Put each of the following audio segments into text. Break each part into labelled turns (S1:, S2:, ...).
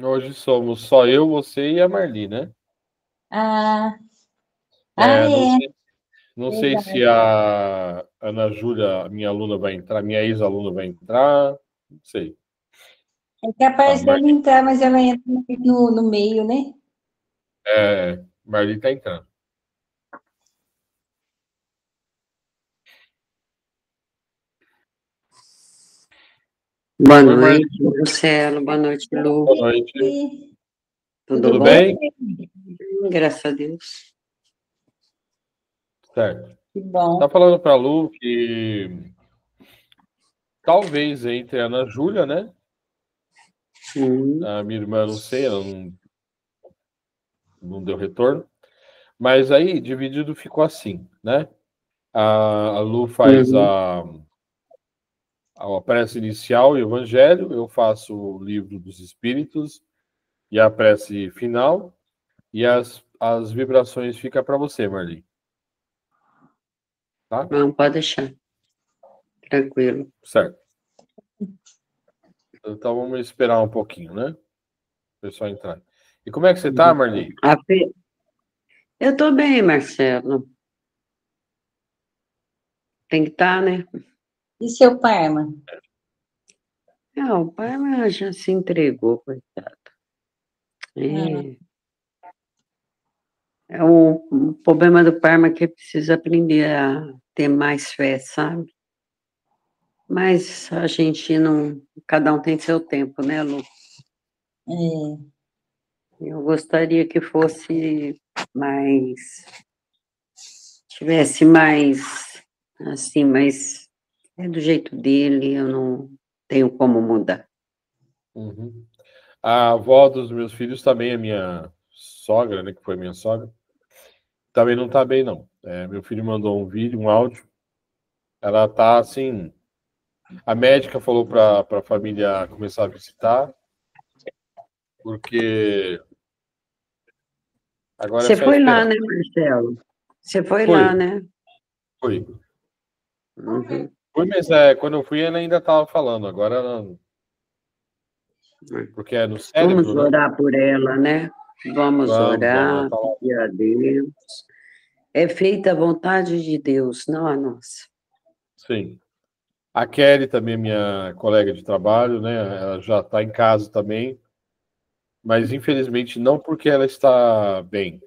S1: Hoje somos só eu, você e a Marli, né?
S2: Ah,
S1: É, não
S2: é,
S1: sei, não sei se
S2: verdade.
S1: a Ana Júlia, minha aluna, vai entrar, minha ex-aluna vai entrar, não sei.
S2: É capaz
S1: A
S2: dela
S1: Marli,
S2: entrar, mas ela entra no meio, né?
S1: Marli tá entrando.
S3: Boa
S1: Oi, Marli,
S3: noite, Marcelo. Boa noite, Lu.
S1: boa noite.
S2: E
S3: Tudo
S1: Tudo
S3: bom?
S1: bem?
S3: Graças a Deus.
S1: Certo.
S2: que bom.
S1: Tá falando pra Lu que talvez entre a Ana Júlia, né?
S3: Hum,
S1: A minha irmã, não sei, ela não deu retorno. Mas aí, dividido ficou assim, né? A Lu faz
S3: uhum.
S1: a prece inicial e o evangelho, eu faço o livro dos espíritos e a prece final, e as vibrações fica para você, Marli, tá?
S3: Não, pode deixar. Tranquilo.
S1: Certo. Então vamos esperar um pouquinho, né? O pessoal entrar. E como é que você tá, Marli?
S3: A Fê- Eu estou bem, Marcelo. Tem que estar, né?
S2: E seu Parma?
S3: Ah, o pai já se entregou, coitado.
S2: Ah,
S3: O problema do Parma é que precisa aprender a ter mais fé, sabe? Mas a gente não. Cada um tem seu tempo, né, Lu?
S2: é,
S3: Eu gostaria que fosse mais. Tivesse mais. Assim, mas é do jeito dele, eu não tenho como mudar.
S1: Uhum. A avó dos meus filhos também é minha sogra, né? Que foi minha sogra. Também não tá bem, não. Meu filho mandou um vídeo, um áudio. Ela tá assim. A médica falou para a família começar a visitar, porque agora é
S3: Você
S1: só
S3: foi lá,
S1: esperar.
S3: né, Marcelo? Você foi
S1: Foi,
S3: lá, né?
S1: foi.
S3: Uhum.
S1: Foi, mas quando eu fui ela ainda estava falando, agora não, porque é no
S3: Vamos
S1: cérebro, né?
S3: orar por ela, né? Vamos
S1: Vamos, ela
S3: orar,
S1: tá lá.
S3: pedir a Deus. É feita a vontade de Deus, não a nossa.
S1: Sim. A Kelly também, minha colega de trabalho, né? Ela já está em casa também, mas infelizmente não porque ela está bem,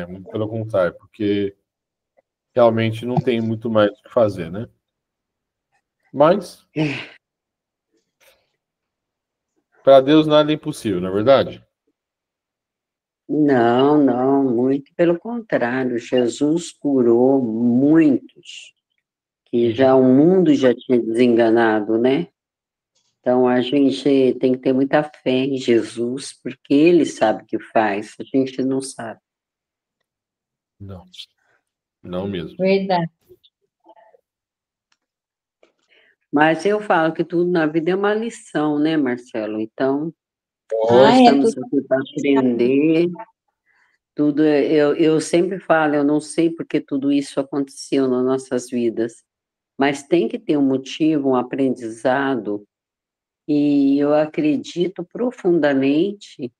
S1: muito pelo contrário, porque realmente não tem muito mais o que fazer, né? Mas para Deus nada é impossível, não é verdade?
S3: Não, não, muito pelo contrário. Jesus curou muitos, que já
S1: Uhum.
S3: o mundo já tinha desenganado, né? Então a gente tem que ter muita fé em Jesus, porque ele sabe o que faz, a gente não sabe.
S1: Não, não mesmo.
S2: verdade.
S3: Mas eu falo que tudo na vida é uma lição, né, Marcelo? Então, nós
S2: Ah, é tudo.
S3: estamos aqui para aprender. Tudo, eu sempre falo, eu não sei porque tudo isso aconteceu nas nossas vidas, mas tem que ter um motivo, um aprendizado, e eu acredito profundamente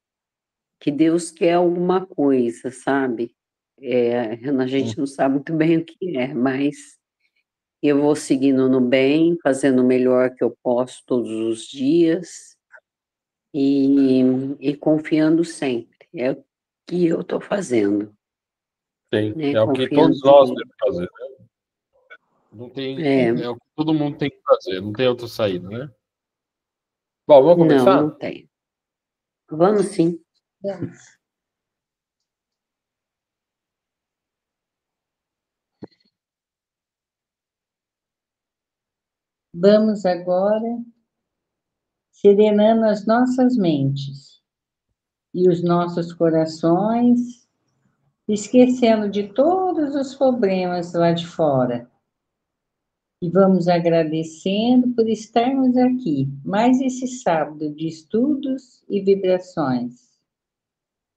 S3: que Deus quer alguma coisa, sabe? A gente não sabe muito bem o que é, mas eu vou seguindo no bem, fazendo o melhor que eu posso todos os dias e, e confiando sempre. É o que eu estou fazendo,
S1: Tem.
S3: né?
S1: É o que
S3: Confiando
S1: todos nós
S3: sempre.
S1: temos que fazer. Não tem,
S3: É,
S1: é o que todo mundo tem que fazer, não tem outra saída, né? Bom, vamos
S3: não
S1: começar?
S3: tem. Vamos sim.
S2: Vamos agora serenando as nossas mentes e os nossos corações, esquecendo de todos os problemas lá de fora. E vamos agradecendo por estarmos aqui, mais esse sábado de estudos e vibrações.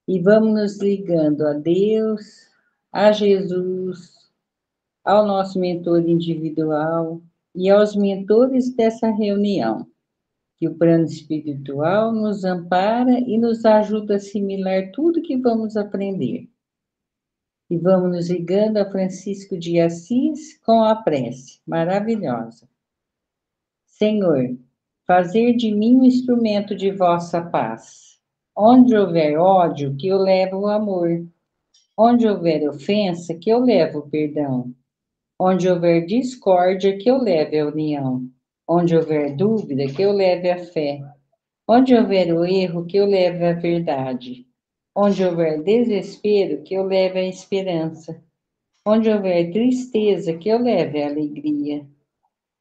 S2: E vamos nos ligando a Deus, a Jesus, ao nosso mentor individual e aos mentores dessa reunião. que o plano espiritual nos ampara e nos ajuda a assimilar tudo que vamos aprender. E vamos nos ligando a Francisco de Assis com a prece maravilhosa. Senhor, fazer de mim um instrumento de vossa paz. Onde houver ódio, que eu leve o amor. Onde houver ofensa, que eu leve o perdão. Onde houver discórdia, que eu leve a união. Onde houver dúvida, que eu leve a fé. Onde houver o erro, que eu leve a verdade. Onde houver desespero, que eu leve a esperança. Onde houver tristeza, que eu leve a alegria.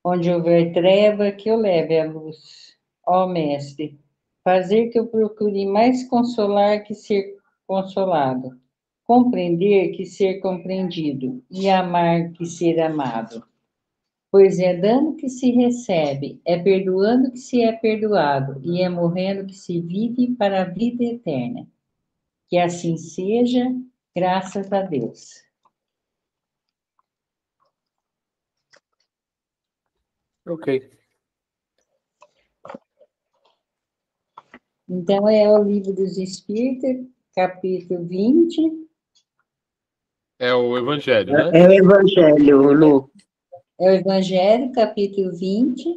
S2: Onde houver treva, que eu leve a luz. Ó Mestre, fazer que eu procure mais consolar que ser consolado, compreender que ser compreendido e amar que ser amado. Pois é dando que se recebe, é perdoando que se é perdoado, e é morrendo que se vive para a vida eterna. Que assim seja, graças a Deus.
S1: Ok.
S2: Então, é o Livro dos Espíritos, capítulo 20.
S1: É o Evangelho, né?
S3: É o Evangelho, Lu.
S2: É o Evangelho, capítulo 20.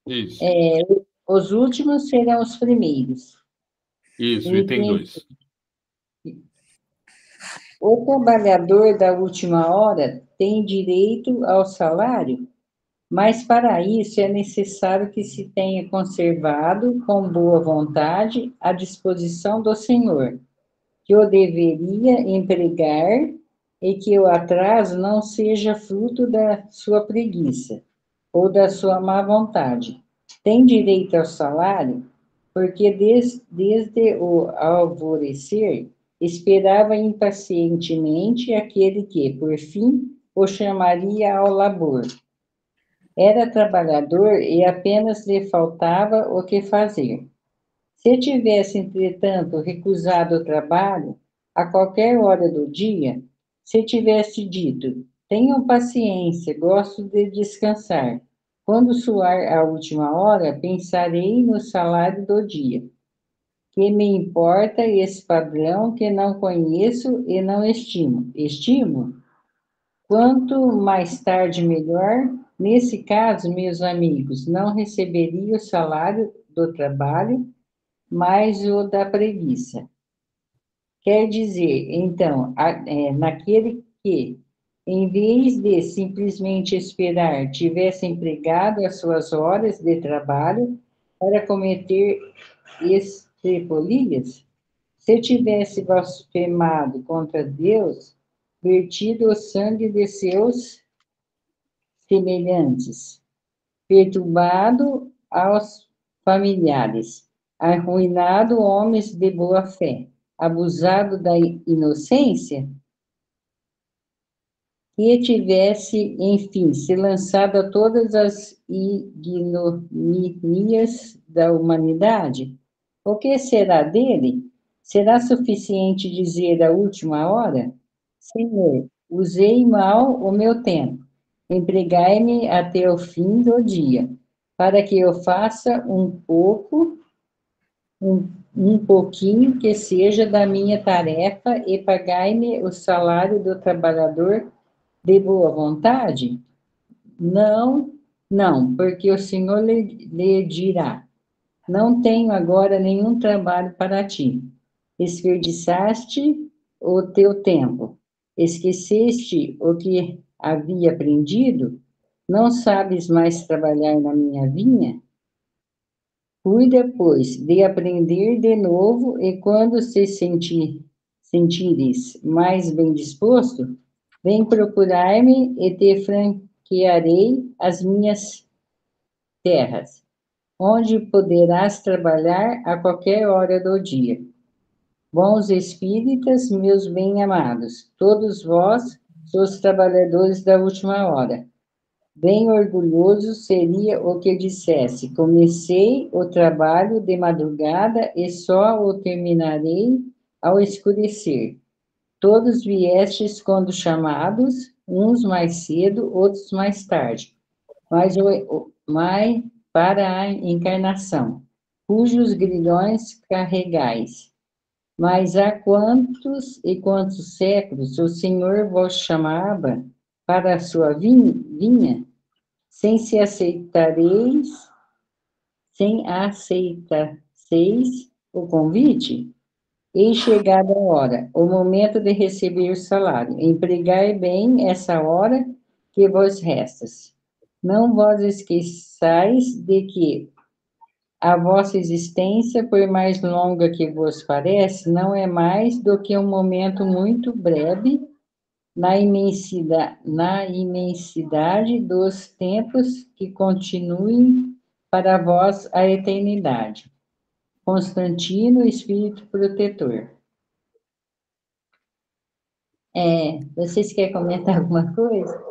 S1: Isso.
S2: Os últimos serão os primeiros.
S1: Isso, item 2.
S2: O trabalhador da última hora tem direito ao salário, mas para isso é necessário que se tenha conservado com boa vontade à disposição do Senhor, que o deveria empregar e que o atraso não seja fruto da sua preguiça ou da sua má vontade. Tem direito ao salário porque desde o alvorecer esperava impacientemente aquele que, por fim, o chamaria ao labor. Era trabalhador e apenas lhe faltava o que fazer. Se tivesse, entretanto, recusado o trabalho, a qualquer hora do dia, se tivesse dito, tenham paciência, gosto de descansar. Quando soar a última hora, pensarei no salário do dia. Que me importa esse padrão que não conheço e não estimo? Estimo? Quanto mais tarde, melhor. Nesse caso, meus amigos, não receberia o salário do trabalho, mas o da preguiça. Quer dizer, então, naquele que, em vez de simplesmente esperar, tivesse empregado as suas horas de trabalho para cometer estrepolias, se tivesse blasfemado contra Deus, vertido o sangue de seus semelhantes, perturbado aos familiares, arruinado homens de boa fé, abusado da inocência, e tivesse, enfim, se lançado a todas as ignomínias da humanidade, o que será dele? Será suficiente dizer à última hora? Senhor, usei mal o meu tempo, empregai-me até o fim do dia, para que eu faça um pouquinho que seja da minha tarefa e pagai-me o salário do trabalhador de boa vontade? Não, não, porque o Senhor lhe dirá, não tenho agora nenhum trabalho para ti. Desperdiçaste o teu tempo, esqueceste o que havia aprendido, não sabes mais trabalhar na minha vinha? Cuida, pois, de aprender de novo, e quando se sentires mais bem disposto, vem procurar-me e te franquearei as minhas terras, onde poderás trabalhar a qualquer hora do dia. Bons espíritas, meus bem-amados, todos vós sois trabalhadores da última hora. Bem orgulhoso seria o que dissesse: comecei o trabalho de madrugada e só o terminarei ao escurecer. Todos viestes quando chamados, uns mais cedo, outros mais tarde. Mas para a encarnação, cujos grilhões carregais. Mas há quantos e quantos séculos o Senhor vos chamava para a sua vinha, sem aceitaseis o convite? Eis chegada a hora, o momento de receber o salário. Empregai bem essa hora que vos resta. Não vos esqueçais de que a vossa existência, por mais longa que vos parece, não é mais do que um momento muito breve na imensidade dos tempos que continuem para vós a eternidade. Constantino, Espírito Protetor. Vocês querem comentar alguma coisa?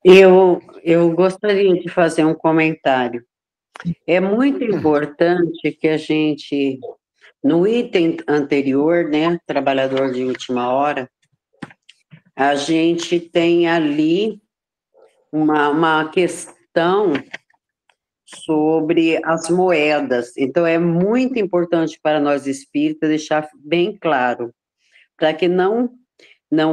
S3: Eu gostaria de fazer um comentário. É muito importante que a gente, no item anterior, né, trabalhador de última hora, a gente tem ali uma questão sobre as moedas. Então, é muito importante para nós espíritas deixar bem claro, para que não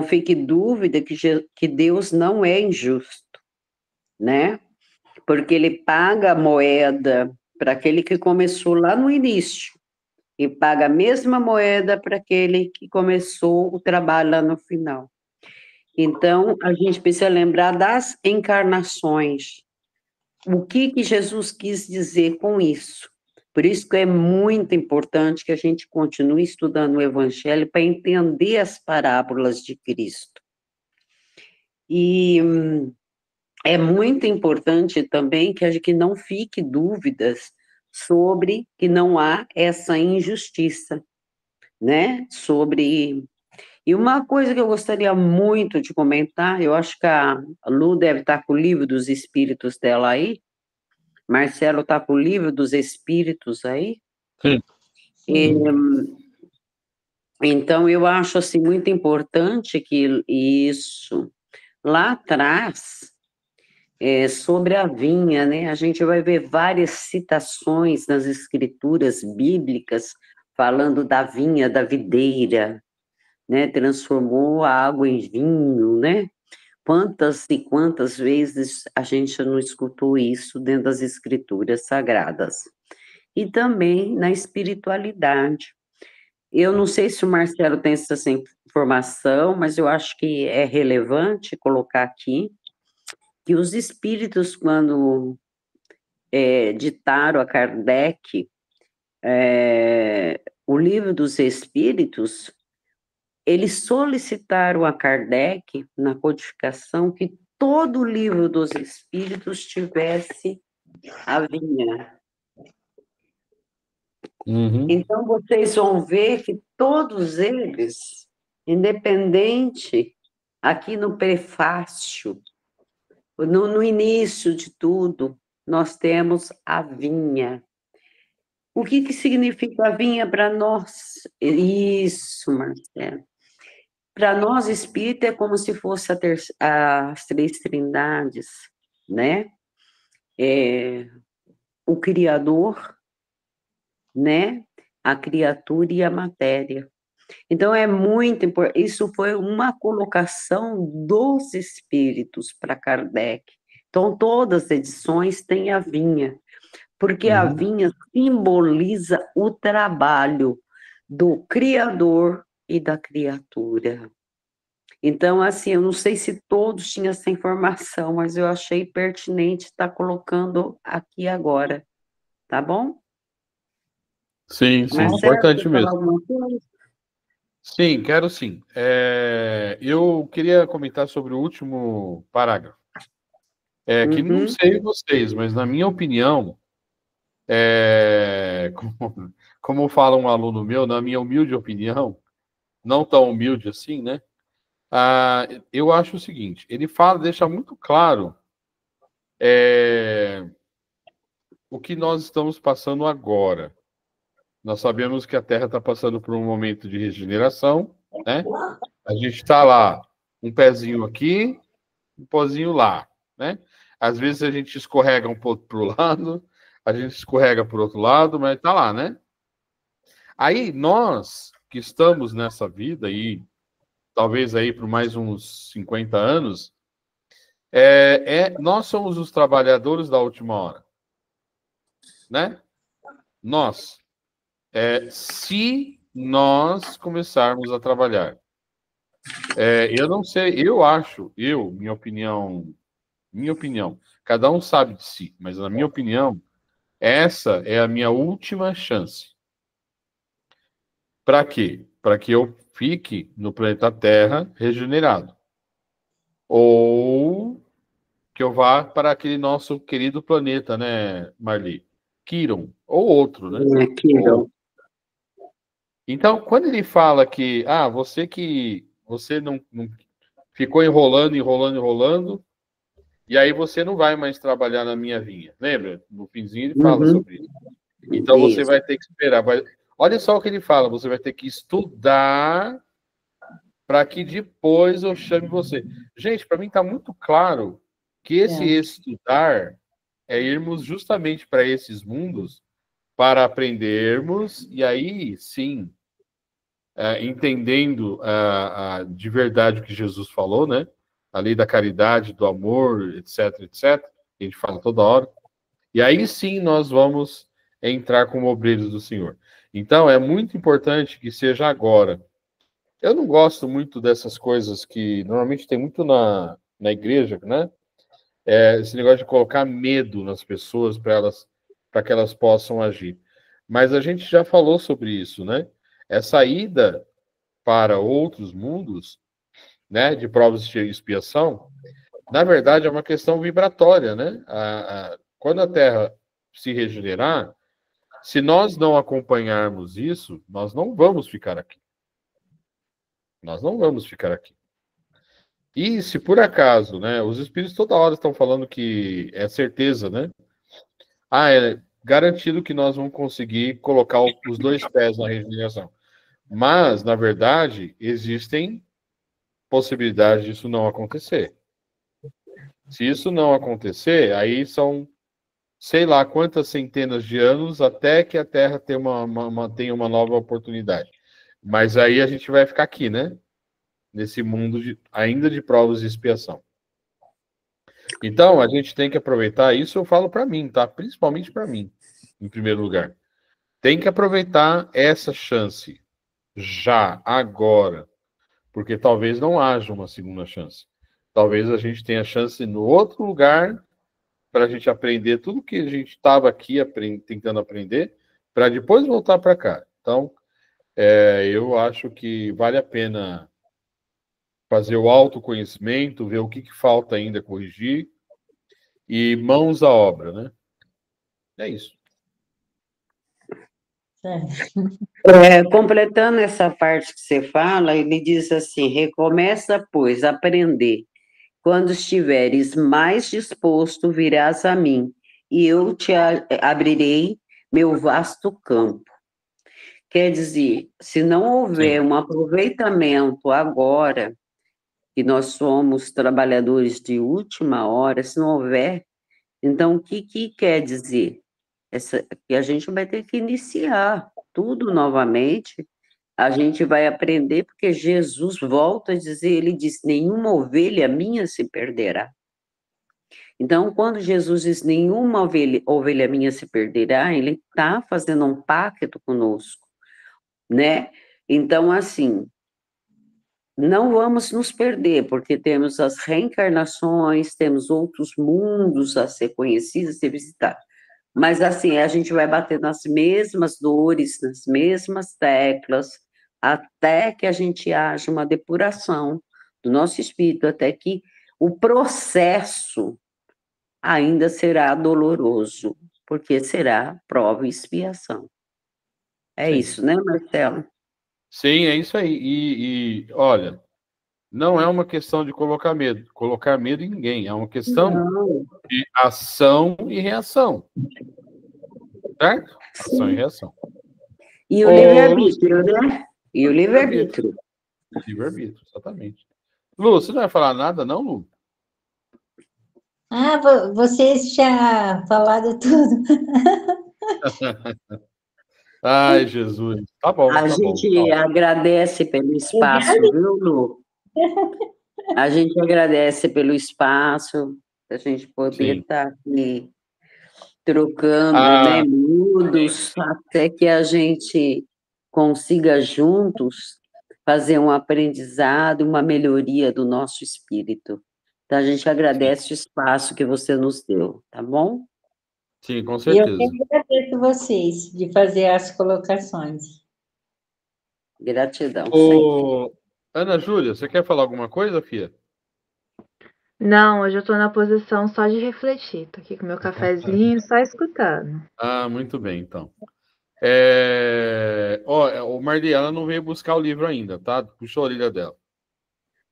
S3: fique dúvida que Deus não é injusto, né? Porque ele paga a moeda para aquele que começou lá no início, e paga a mesma moeda para aquele que começou o trabalho lá no final. Então, a gente precisa lembrar das encarnações. O que Jesus quis dizer com isso? Por isso que é muito importante que a gente continue estudando o Evangelho para entender as parábolas de Cristo. E é muito importante também que a gente não fique dúvidas sobre que não há essa injustiça, né? E uma coisa que eu gostaria muito de comentar, eu acho que a Lu deve estar com o livro dos Espíritos dela aí, Marcelo está com o livro dos Espíritos aí?
S1: Sim.
S3: Então, eu acho assim, muito importante que isso, lá atrás, sobre a vinha, né? A gente vai ver várias citações nas escrituras bíblicas falando da vinha, da videira, né? Transformou a água em vinho, né? Quantas e quantas vezes a gente não escutou isso dentro das escrituras sagradas? E também na espiritualidade. Eu não sei se o Marcelo tem essa informação, mas eu acho que é relevante colocar aqui que os espíritos, quando ditaram a Kardec o livro dos Espíritos, eles solicitaram a Kardec, na codificação, que todo o livro dos Espíritos tivesse a vinha.
S1: Uhum.
S3: Então, vocês vão ver que todos eles, independente, aqui no prefácio, no início de tudo, nós temos a vinha. O que significa a vinha para nós? Isso, Marcelo. Para nós, espírita, é como se fosse as três trindades, né? O Criador, né? A criatura e a matéria. Então, é muito importante. Isso foi uma colocação dos espíritos para Kardec. Então, todas as edições têm a vinha, porque a vinha simboliza o trabalho do Criador e da criatura. Então, assim, eu não sei se todos tinham essa informação, mas eu achei pertinente estar colocando aqui agora, tá bom?
S1: Sim,
S3: Marcelo,
S1: importante
S3: quer falar
S1: mesmo.
S3: alguma coisa?
S1: Sim, quero sim. Eu queria comentar sobre o último parágrafo. Que não sei vocês, mas na minha opinião, como fala um aluno meu, na minha humilde opinião, não tão humilde assim, né? Eu acho o seguinte, ele deixa muito claro o que nós estamos passando agora. Nós sabemos que a Terra está passando por um momento de regeneração, né? A gente está lá, um pezinho aqui, um pozinho lá, né? Às vezes a gente escorrega um pouco para o lado, a gente escorrega para o outro lado, mas tá lá, né? Aí nós que estamos nessa vida aí, talvez aí por mais uns 50 anos, nós somos os trabalhadores da última hora, né? Nós. Se nós começarmos a trabalhar. Eu não sei, minha opinião, cada um sabe de si, mas na minha opinião, essa é a minha última chance. Para quê? Para que eu fique no planeta Terra regenerado. Ou que eu vá para aquele nosso querido planeta, né, Marli? Quiron, ou outro, né?
S3: Quiron.
S1: Então, quando ele fala que você não ficou enrolando, e aí você não vai mais trabalhar na minha vinha. Lembra? No finzinho ele fala sobre isso. Então você vai ter que esperar. Olha só o que ele fala, você vai ter que estudar para que depois eu chame você. Gente, para mim está muito claro que esse estudar é irmos justamente para esses mundos para aprendermos, e aí sim, entendendo de verdade o que Jesus falou, né? A lei da caridade, do amor, etc, etc. A gente fala toda hora. E aí sim nós vamos entrar como obreiros do Senhor. Então é muito importante que seja agora. Eu não gosto muito dessas coisas que normalmente tem muito na igreja, né? Esse negócio de colocar medo nas pessoas para que elas possam agir. Mas a gente já falou sobre isso, né? Essa ida para outros mundos, né, de provas de expiação, na verdade é uma questão vibratória, né? Quando a Terra se regenerar, se nós não acompanharmos isso, nós não vamos ficar aqui. Nós não vamos ficar aqui. E se por acaso, né, os espíritos toda hora estão falando que é certeza, né? É garantido que nós vamos conseguir colocar os 2 pés na regeneração. Mas, na verdade, existem possibilidades disso não acontecer. Se isso não acontecer, aí são sei lá quantas centenas de anos até que a Terra tenha tenha uma nova oportunidade. Mas aí a gente vai ficar aqui, né? Nesse mundo ainda de provas de expiação. Então, a gente tem que aproveitar, isso eu falo para mim, tá? Principalmente para mim, em primeiro lugar. Tem que aproveitar essa chance já, agora, porque talvez não haja uma segunda chance. Talvez a gente tenha chance no outro lugar para a gente aprender tudo que a gente estava aqui tentando aprender, para depois voltar para cá. Então, eu acho que vale a pena fazer o autoconhecimento, ver o que falta ainda corrigir e mãos à obra, né? É isso.
S3: Completando essa parte que você fala, ele diz assim: recomeça, pois, a aprender. Quando estiveres mais disposto, virás a mim, e eu te abrirei meu vasto campo. Quer dizer, se não houver um aproveitamento agora, que nós somos trabalhadores de última hora, se não houver, então o que quer dizer? Que a gente vai ter que iniciar tudo novamente, a gente vai aprender, porque Jesus volta a dizer, ele diz, nenhuma ovelha minha se perderá. Então, quando Jesus diz, nenhuma ovelha minha se perderá, ele está fazendo um pacto conosco, né? Então, assim, não vamos nos perder, porque temos as reencarnações, temos outros mundos a ser conhecidos, a ser visitados. Mas, assim, a gente vai bater nas mesmas dores, nas mesmas teclas, até que a gente haja uma depuração do nosso espírito, até que o processo ainda será doloroso, porque será prova e expiação. É isso, né, Marcelo?
S1: Sim, é isso aí. E olha, não é uma questão de colocar medo em ninguém, é uma questão de ação e reação. Certo? Ação e reação.
S3: E o livre-arbítrio, né? E o livre-arbítrio.
S1: Livre-arbítrio, exatamente. Lu, você não vai falar nada, não, Lu?
S2: Ah, vocês já falaram tudo.
S1: Ai, Jesus. Tá bom,
S3: A
S1: tá bom.
S3: gente agradece pelo espaço, viu, Lu? A gente agradece pelo espaço, a gente poder
S1: Sim.
S3: estar aqui trocando, né,
S1: Ah,
S3: miúdos, até que a gente consiga juntos fazer um aprendizado, uma melhoria do nosso espírito. Então, a gente
S1: sim,
S3: agradece o espaço que você nos deu, tá bom?
S1: sim, com
S2: E eu
S1: certeza.
S2: que agradeço vocês de fazer as colocações.
S3: Gratidão sempre.
S1: Ô, Ana Júlia, você quer falar alguma coisa, Fia?
S4: Não, hoje eu tô na posição só de refletir. Tô aqui com meu cafezinho, só escutando.
S1: Ah, muito bem, então. O Marli, ela não veio buscar o livro ainda, tá? Puxa a orelha dela.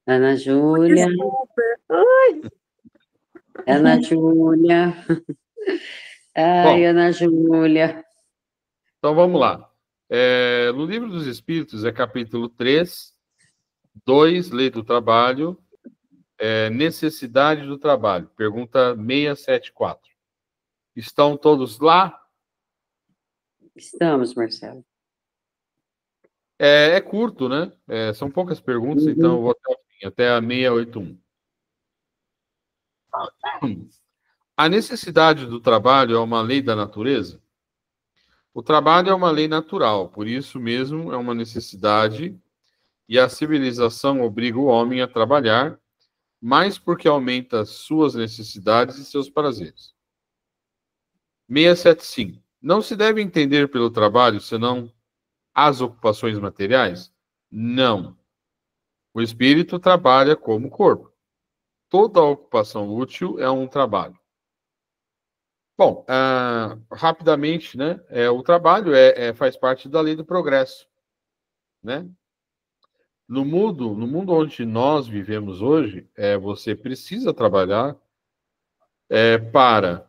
S3: Ana Júlia,
S4: Desculpa. Oi.
S3: Ana Júlia. Ai,
S1: Bom,
S3: Ana Júlia.
S1: então vamos lá. No Livro dos Espíritos, é capítulo 3, 2, Lei do Trabalho, necessidade do trabalho. Pergunta 674. Estão todos lá?
S3: Estamos, Marcelo.
S1: É curto, né? São poucas perguntas, então eu
S3: Uhum.
S1: vou até a 681. A necessidade do trabalho é uma lei da natureza? O trabalho é uma lei natural, por isso mesmo é uma necessidade, e a civilização obriga o homem a trabalhar, mais porque aumenta suas necessidades e seus prazeres. 675. Não se deve entender pelo trabalho senão as ocupações materiais? Não. O espírito trabalha como o corpo. Toda ocupação útil é um trabalho. Bom, rapidamente, né? O trabalho faz parte da lei do progresso, né? No mundo onde nós vivemos hoje, você precisa trabalhar para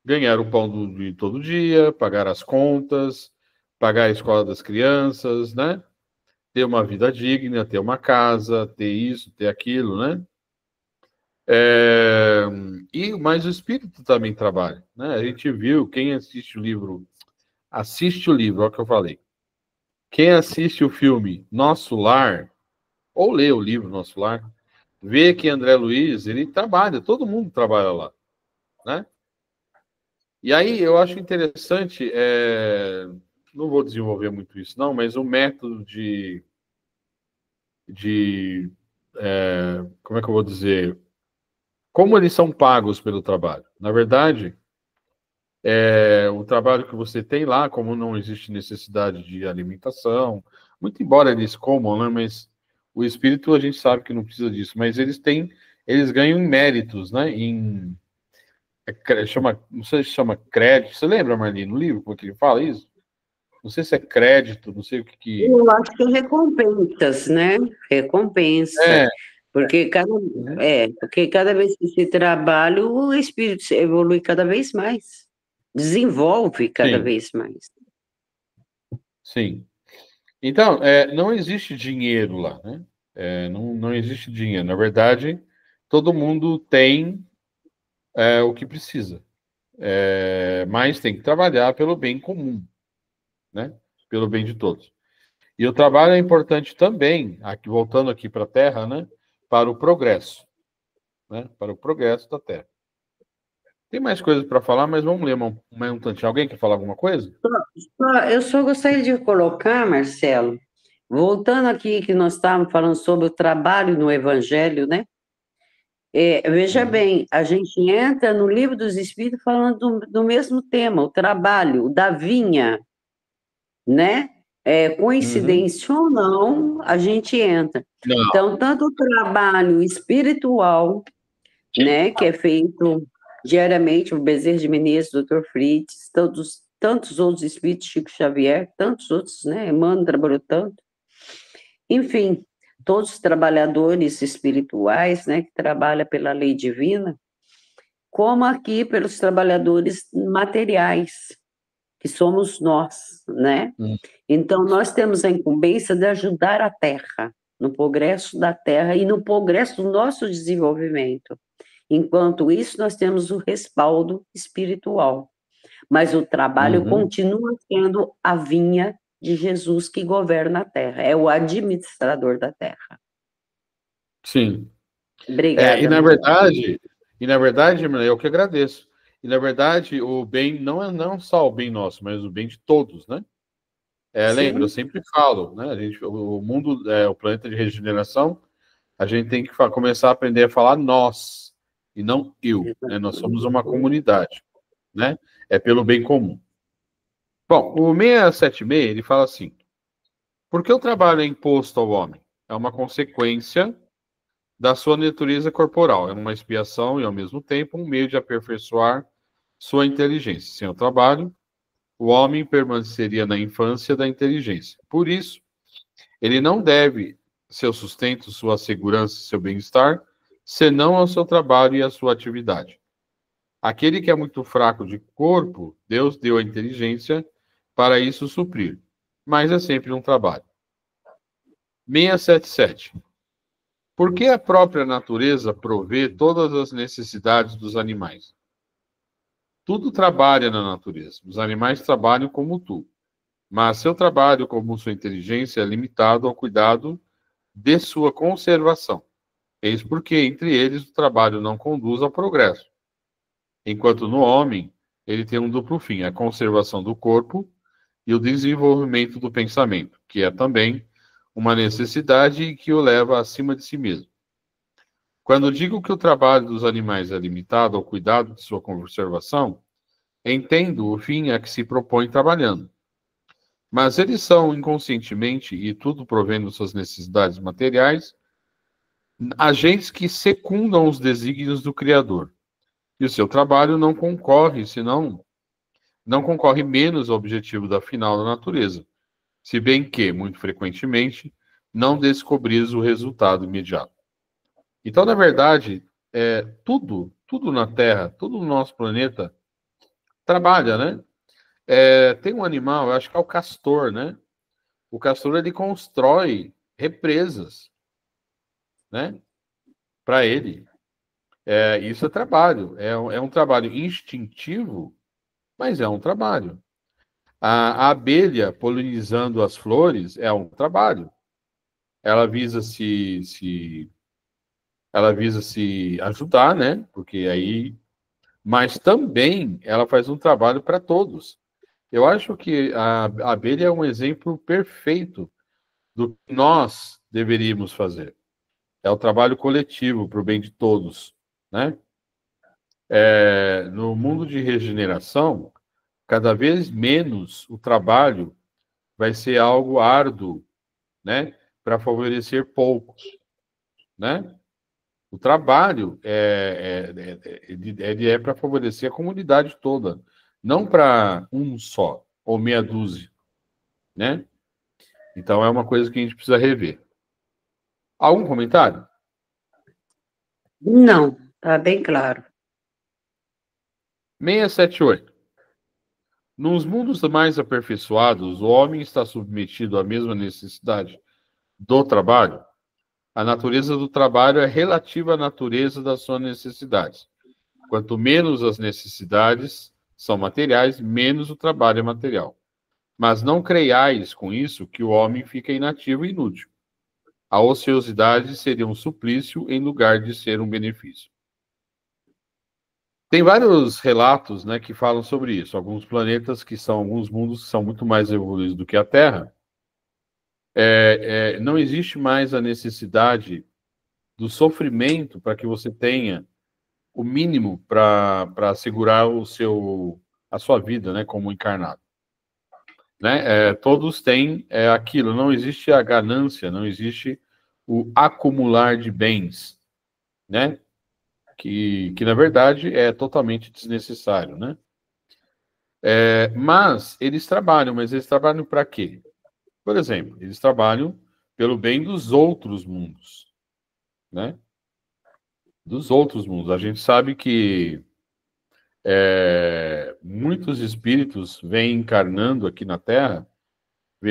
S1: ganhar o pão de todo dia, pagar as contas, pagar a escola das crianças, né? Ter uma vida digna, ter uma casa, ter isso, ter aquilo, né? Mas o espírito também trabalha, né? A gente viu, quem assiste o livro, olha o que eu falei. Quem assiste o filme Nosso Lar, ou lê o livro Nosso Lar, vê que André Luiz, ele trabalha, todo mundo trabalha lá, né? E aí eu acho interessante, não vou desenvolver muito isso não, mas o método como é que eu vou dizer, como eles são pagos pelo trabalho. Na verdade, o trabalho que você tem lá, como não existe necessidade de alimentação, muito embora eles comam, né, mas o espírito a gente sabe que não precisa disso, mas eles ganham em méritos, né, não sei se chama crédito, você lembra, Marlene, no livro, como que ele fala isso? Não sei se é crédito, não sei o que...
S3: Eu acho que recompensas, né? Recompensa.
S1: É,
S3: Porque
S1: uhum,
S3: porque cada vez que se trabalha, o espírito evolui cada vez mais, desenvolve cada
S1: sim,
S3: vez mais.
S1: sim. Então, não existe dinheiro lá, né? Não existe dinheiro. Na verdade, todo mundo tem o que precisa. Mas tem que trabalhar pelo bem comum, né? Pelo bem de todos. E o trabalho é importante também, aqui, voltando aqui para a Terra, né? Para o progresso, né? Para o progresso da Terra. Tem mais coisas para falar, mas vamos ler mais um tantinho. Alguém quer falar alguma coisa?
S3: Eu só gostaria de colocar, Marcelo, voltando aqui que nós estávamos falando sobre o trabalho no Evangelho, né? Veja
S1: Uhum,
S3: bem, a gente entra no Livro dos Espíritos falando do mesmo tema, o trabalho, da vinha, né?
S1: uhum.
S3: Coincidência ou não, a gente entra.
S1: Não.
S3: Então, tanto o trabalho espiritual, né, que é feito diariamente, o Bezerra de Menezes, Dr. Fritz, tantos outros espíritos, Chico Xavier, tantos outros, né? Emmanuel trabalhou tanto. Enfim, todos os trabalhadores espirituais, né, que trabalham pela lei divina, como aqui pelos trabalhadores materiais, que somos nós, né?
S1: Uhum.
S3: Então, nós temos a incumbência de ajudar a Terra, no progresso da Terra e no progresso do nosso desenvolvimento. Enquanto isso, nós temos o respaldo espiritual. Mas o trabalho continua sendo a vinha de Jesus que governa a terra, é o administrador da terra.
S1: Sim.
S3: Obrigada.
S1: E na verdade, eu que agradeço. E na verdade, o bem não só o bem nosso, mas o bem de todos, né? Lembra, eu sempre falo, né? O mundo, o planeta de regeneração, a gente tem que começar a aprender a falar nós e não eu, né? Nós somos uma comunidade, né? É pelo bem comum. Bom, o 676, ele fala assim: por que o trabalho é imposto ao homem? É uma consequência da sua natureza corporal, é uma expiação e, ao mesmo tempo, um meio de aperfeiçoar sua inteligência. Sem o trabalho, o homem permaneceria na infância da inteligência. Por isso, ele não deve seu sustento, sua segurança, seu bem-estar, senão ao seu trabalho e à sua atividade. Aquele que é muito fraco de corpo, Deus deu a inteligência para isso suprir, mas é sempre um trabalho. 677. Por que a própria natureza provê todas as necessidades dos animais? Tudo trabalha na natureza. Os animais trabalham como tu. Mas seu trabalho, como sua inteligência, é limitado ao cuidado de sua conservação. Eis porque, entre eles, o trabalho não conduz ao progresso. Enquanto no homem, ele tem um duplo fim, a conservação do corpo e o desenvolvimento do pensamento, que é também uma necessidade que o leva acima de si mesmo. Quando digo que o trabalho dos animais é limitado ao cuidado de sua conservação, entendo o fim a que se propõe trabalhando. Mas eles são inconscientemente, e tudo provendo suas necessidades materiais, agentes que secundam os desígnios do Criador. E o seu trabalho não concorre menos ao objetivo da final da natureza, se bem que, muito frequentemente, não descobris o resultado imediato. Então, na verdade, tudo na Terra, tudo no nosso planeta trabalha, né? Tem um animal, eu acho que é o castor, né? O castor, ele constrói represas, né? Para ele. Isso é trabalho. É um trabalho instintivo, mas é um trabalho. A abelha polinizando as flores é um trabalho. Ela visa se ajudar, né? Porque aí, mas também ela faz um trabalho para todos. Eu acho que a abelha é um exemplo perfeito do que nós deveríamos fazer. É o trabalho coletivo para o bem de todos, né? No mundo de regeneração, cada vez menos o trabalho vai ser algo árduo, né? Para favorecer poucos, né? O trabalho ele é para favorecer a comunidade toda, não para um só ou meia dúzia, né? Então é uma coisa que a gente precisa rever. Algum comentário?
S3: Não, está bem claro.
S1: 678. Nos mundos mais aperfeiçoados, o homem está submetido à mesma necessidade do trabalho. A natureza do trabalho é relativa à natureza das suas necessidades. Quanto menos as necessidades são materiais, menos o trabalho é material. Mas não creiais com isso que o homem fica inativo e inútil. A ociosidade seria um suplício em lugar de ser um benefício. Tem vários relatos, né, que falam sobre isso. Alguns planetas alguns mundos que são muito mais evoluídos do que a Terra. Não existe mais a necessidade do sofrimento para que você tenha o mínimo para assegurar a sua vida, né, como encarnado. Né? Todos têm aquilo, não existe a ganância, não existe o acumular de bens, né? Que na verdade é totalmente desnecessário, né? Mas eles trabalham para quê? Por exemplo, eles trabalham pelo bem dos outros mundos, né? Dos outros mundos. A gente sabe que muitos espíritos vêm encarnando aqui na Terra,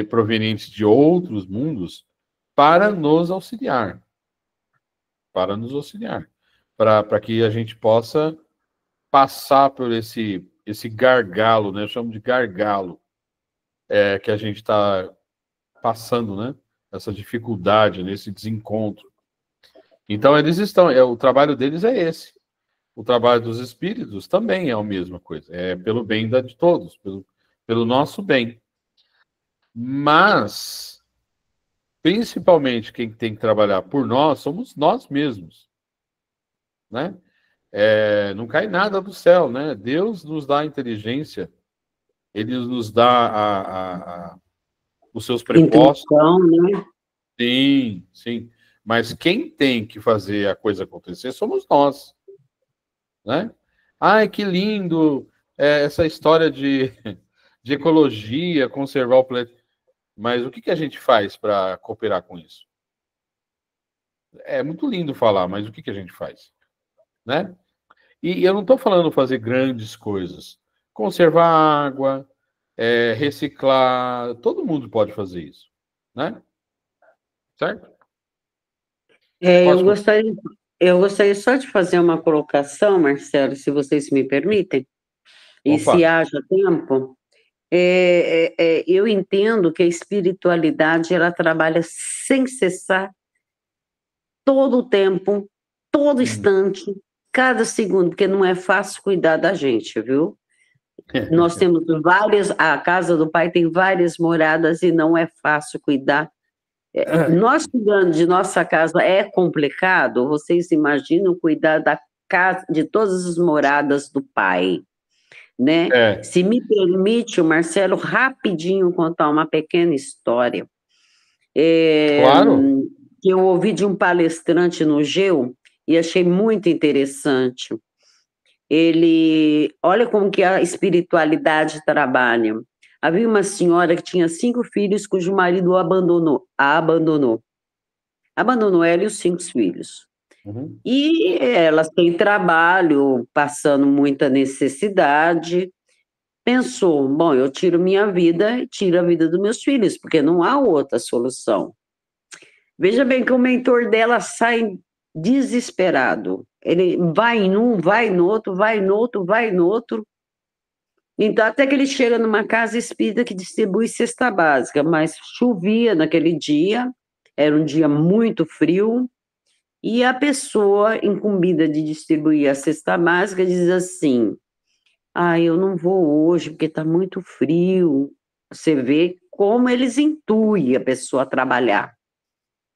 S1: provenientes de outros mundos, para nos auxiliar. Para nos auxiliar. para que a gente possa passar por esse gargalo, né? Eu chamo de gargalo, que a gente está passando, né? Essa dificuldade, nesse desencontro. Então, eles estão, o trabalho deles é esse. O trabalho dos espíritos também é a mesma coisa. É pelo bem de todos, pelo nosso bem. Mas, principalmente, quem tem que trabalhar por nós somos nós mesmos, né? Não cai nada do céu, né? Deus nos dá a inteligência, Ele nos dá os seus prepostos.
S3: Intuição, né?
S1: Sim, sim. Mas quem tem que fazer a coisa acontecer somos nós, né? Ai, que lindo essa história de ecologia, conservar o planeta. Mas o que a gente faz para cooperar com isso? É muito lindo falar, mas o que a gente faz, né? E eu não estou falando fazer grandes coisas. Conservar água, reciclar, todo mundo pode fazer isso, né? Certo?
S3: Eu
S1: Posso...
S3: gostaria só de fazer uma colocação, Marcelo, se vocês me permitem, e se
S1: Opa.
S3: haja tempo. Eu entendo que a espiritualidade ela trabalha sem cessar todo o tempo, todo instante, cada segundo, porque não é fácil cuidar da gente, viu? Nós temos a casa do Pai tem várias moradas e não é fácil cuidar. Nós cuidando de nossa casa é complicado, vocês imaginam cuidar da casa, de todas as moradas do Pai, né? Se me permite, o Marcelo, rapidinho contar uma pequena história.
S1: Claro.
S3: Que eu ouvi de um palestrante no GEU e achei muito interessante. Olha como que a espiritualidade trabalha. Havia uma senhora que tinha 5 filhos cujo marido abandonou ela e os 5 filhos.
S1: Uhum.
S3: E elas têm trabalho, passando muita necessidade. Pensou, bom, eu tiro minha vida e tiro a vida dos meus filhos, porque não há outra solução. Veja bem que o mentor dela sai desesperado. Ele vai em um, vai no outro, vai no outro, vai no outro. Então, até que ele chega numa casa espírita que distribui cesta básica, mas chovia naquele dia, era um dia muito frio, e a pessoa incumbida de distribuir a cesta básica diz assim: eu não vou hoje porque está muito frio. Você vê como eles intuem a pessoa a trabalhar.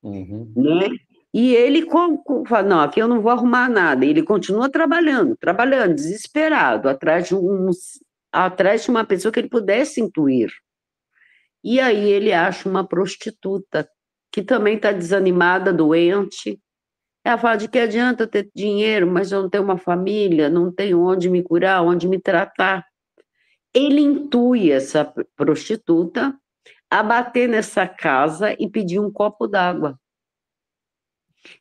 S1: Uhum.
S3: Né? E ele fala, não, aqui eu não vou arrumar nada. E ele continua trabalhando, desesperado, atrás de uma pessoa que ele pudesse intuir. E aí ele acha uma prostituta, que também está desanimada, doente. Ela fala, de que adianta ter dinheiro, mas eu não tenho uma família, não tenho onde me curar, onde me tratar. Ele intui essa prostituta a bater nessa casa e pedir um copo d'água.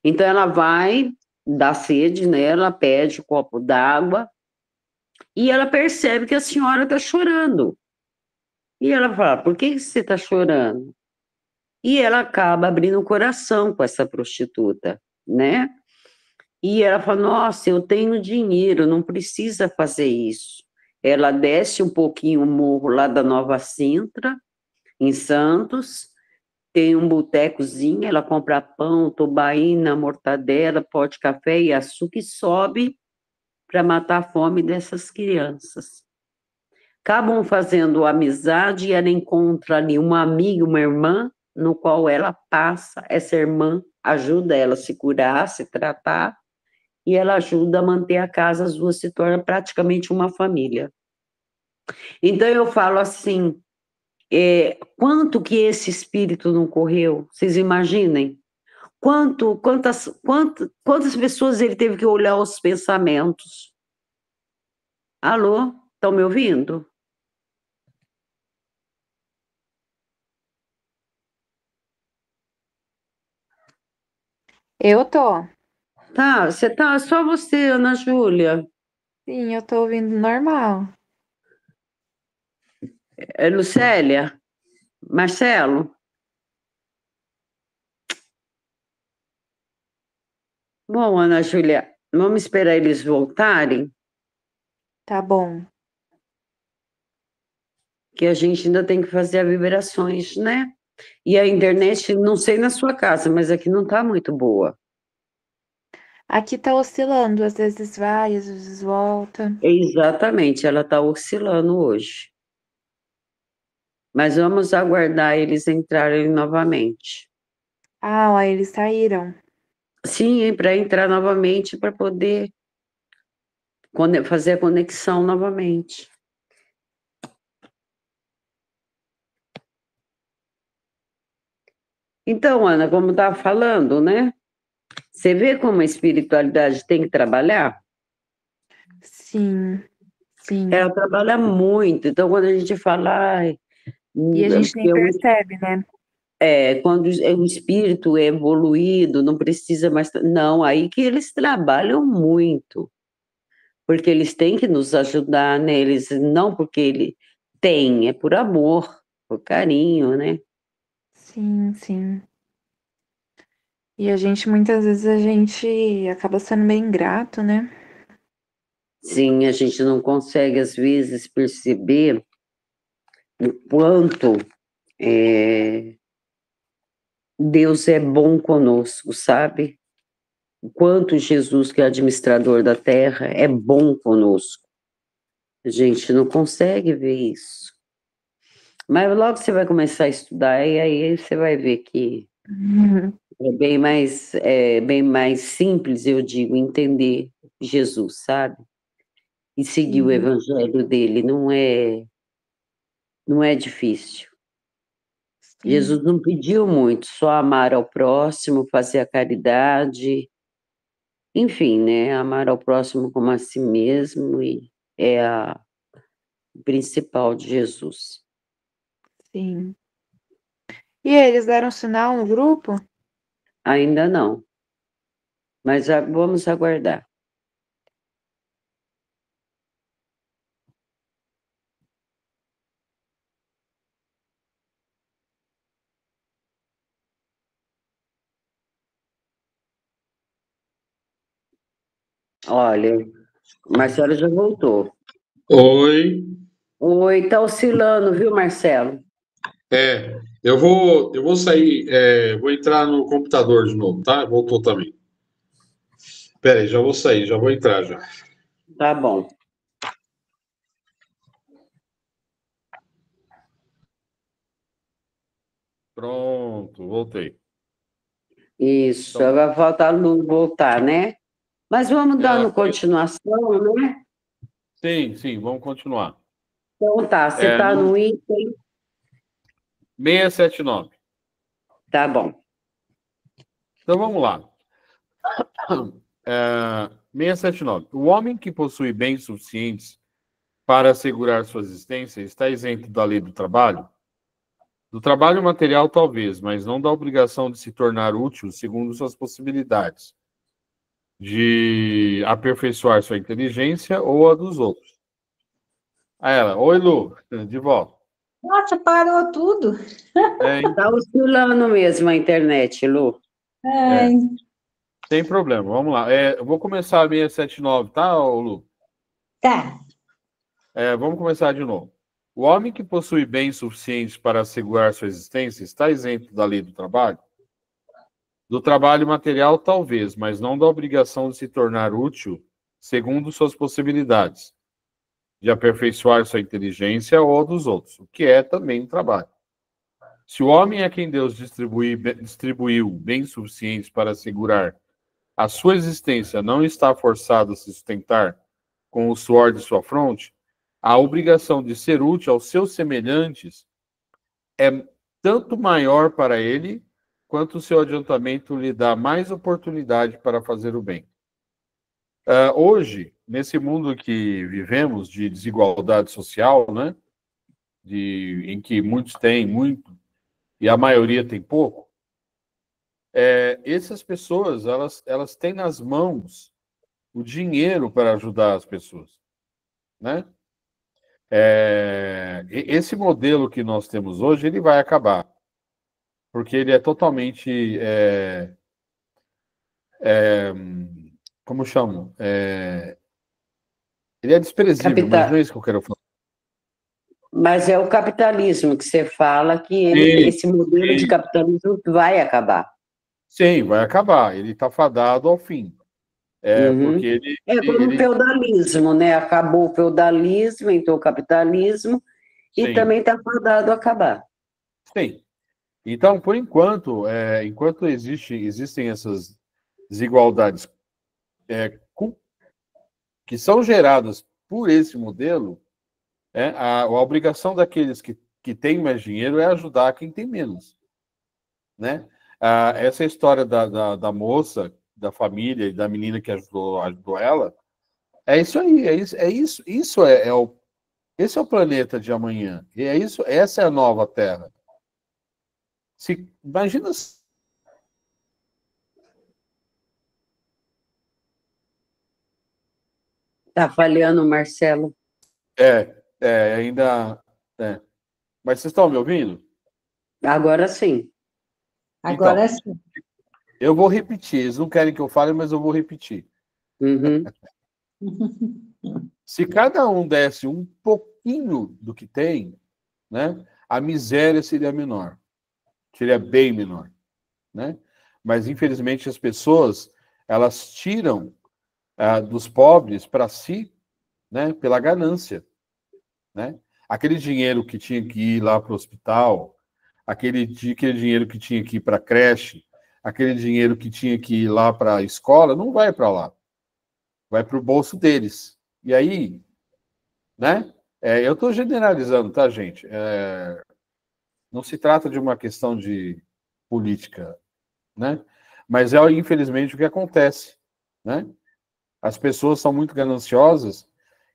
S3: Então, ela vai, dá sede nela, pede um copo d'água, e ela percebe que a senhora está chorando. E ela fala, por que você está chorando? E ela acaba abrindo o coração com essa prostituta, né? E ela fala, nossa, eu tenho dinheiro, não precisa fazer isso. Ela desce um pouquinho o morro lá da Nova Sintra, em Santos, tem um botecozinho, ela compra pão, tubaína, mortadela, pó de café e açúcar e sobe para matar a fome dessas crianças. Acabam fazendo amizade e ela encontra ali uma amiga, uma irmã, no qual ela passa, essa irmã ajuda ela a se curar, a se tratar, e ela ajuda a manter a casa, as duas se tornam praticamente uma família. Então eu falo assim, quanto que esse espírito não correu? Vocês imaginem? Quantas pessoas ele teve que olhar os pensamentos? Alô? Estão me ouvindo?
S4: Eu tô.
S3: Tá, só você, Ana Júlia.
S4: Sim, eu tô ouvindo normal.
S3: Lucélia? Marcelo? Bom, Ana Júlia, Vamos esperar eles voltarem,
S4: Tá bom.
S3: que a gente ainda tem que fazer as vibrações, né? E a internet, não sei na sua casa, mas aqui não tá muito boa.
S4: Aqui tá oscilando, às vezes vai, às vezes volta.
S3: Exatamente, ela tá oscilando hoje. Mas vamos aguardar eles entrarem novamente.
S4: Ah, ó, eles saíram.
S3: Sim, para entrar novamente, para poder fazer a conexão novamente. Então, Ana, como estava falando, né? Você vê como a espiritualidade tem que trabalhar?
S4: Sim, sim.
S3: Ela trabalha muito. Então, quando a gente fala, ai,
S4: E a gente nem percebe, né?
S3: quando o espírito é evoluído, não precisa mais. Não, aí que eles trabalham muito. Porque eles têm que nos ajudar, né? Eles, não porque ele tem, é por amor, por carinho, né?
S4: Sim, sim. E a gente, muitas vezes, a gente acaba sendo bem ingrato, né?
S3: Sim, a gente não consegue, às vezes, perceber o quanto Deus é bom conosco, sabe? O quanto Jesus, que é administrador da terra, é bom conosco. A gente não consegue ver isso. Mas logo você vai começar a estudar e aí você vai ver que é bem mais simples, eu digo, entender Jesus, sabe? E seguir o
S4: Sim,
S3: evangelho dele, não é difícil.
S4: sim.
S3: Jesus não pediu muito, só amar ao próximo, fazer a caridade, enfim, né? Amar ao próximo como a si mesmo e é a principal de Jesus.
S4: Sim. E eles deram sinal no grupo?
S3: Ainda não, mas vamos aguardar. Olha, Marcelo já voltou.
S1: Oi.
S3: Oi, tá oscilando, viu, Marcelo?
S1: Eu vou sair, vou entrar no computador de novo, tá? Voltou também. Pera aí, já vou sair, já vou entrar já.
S3: Tá bom.
S1: Pronto, voltei.
S3: Isso,
S1: Então,
S3: agora falta a Lu voltar, né? Mas vamos
S1: ela
S3: dando
S1: foi.
S3: continuação, né?
S1: Sim, vamos continuar.
S3: Então tá, você tá
S1: No
S3: no item,
S1: 679.
S3: tá bom.
S1: Então vamos lá. 679. O homem que possui bens suficientes para assegurar sua existência está isento da lei do trabalho? Do trabalho material, talvez, mas não da obrigação de se tornar útil segundo suas possibilidades, de aperfeiçoar sua inteligência ou a dos outros. A ela, oi Lu, de volta.
S2: Nossa, parou tudo.
S3: Tá oscilando mesmo a internet, Lu.
S2: Ai,
S1: Sem problema, vamos lá. Eu vou começar a 679, tá, Lu?
S2: tá.
S1: Vamos começar de novo. O homem que possui bens suficientes para assegurar sua existência está isento da lei do trabalho? Do trabalho material, talvez, mas não da obrigação de se tornar útil segundo suas possibilidades, de aperfeiçoar sua inteligência ou a dos outros, o que é também um trabalho. Se o homem a quem Deus distribuiu bens suficientes para assegurar a sua existência não está forçado a se sustentar com o suor de sua fronte, a obrigação de ser útil aos seus semelhantes é tanto maior para ele, quanto o seu adiantamento lhe dá mais oportunidade para fazer o bem. Hoje, nesse mundo que vivemos de desigualdade social, né, em que muitos têm muito e a maioria tem pouco, essas pessoas elas têm nas mãos o dinheiro para ajudar as pessoas, né? Esse modelo que nós temos hoje ele vai acabar, porque ele é totalmente como chamam? Ele é desprezível, mas não é isso que eu quero falar.
S3: Mas é o capitalismo que você fala que esse modelo de capitalismo vai acabar.
S1: Sim, vai acabar. Ele está fadado ao fim. Porque ele...
S3: É como o feudalismo, né? Acabou o feudalismo, entrou o capitalismo, e também está fadado a acabar.
S1: Sim. Então, por enquanto, enquanto existem essas desigualdades que são geradas por esse modelo, a obrigação daqueles que têm mais dinheiro é ajudar quem tem menos, né? Essa história da moça, da família e da menina que ajudou ela, é isso aí, esse é o planeta de amanhã, e essa é a nova Terra. Imagina se...
S3: Está falhando, Marcelo.
S1: Ainda... Mas vocês estão me ouvindo?
S3: Agora sim.
S2: Agora sim.
S1: Eu vou repetir. Eles não querem que eu fale, mas eu vou repetir. Se cada um desse um pouquinho do que tem, né, a miséria seria menor. Seria bem menor, né? Mas, infelizmente, as pessoas, elas tiram dos pobres para si, né, pela ganância, né? Aquele dinheiro que tinha que ir lá para o hospital, aquele dinheiro que tinha que ir para a creche, aquele dinheiro que tinha que ir lá para a escola, não vai para lá. Vai para o bolso deles. E aí, né? Eu estou generalizando, tá, gente? Não se trata de uma questão de política, né? Mas infelizmente, o que acontece, né? As pessoas são muito gananciosas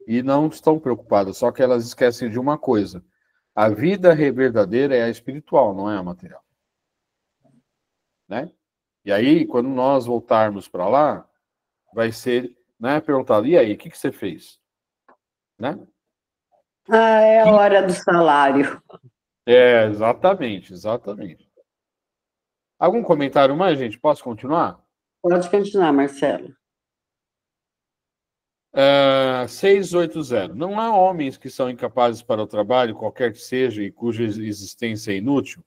S1: e não estão preocupadas, só que elas esquecem de uma coisa. A vida verdadeira é a espiritual, não é a material. Né? E aí, quando nós voltarmos para lá, vai ser, né, perguntado, e aí, o que você fez? Né?
S3: É a hora do salário.
S1: Exatamente. Algum comentário mais, gente? Posso continuar?
S3: Pode continuar, Marcelo.
S1: 680. Não há homens que são incapazes para o trabalho, qualquer que seja, e cuja existência é inútil?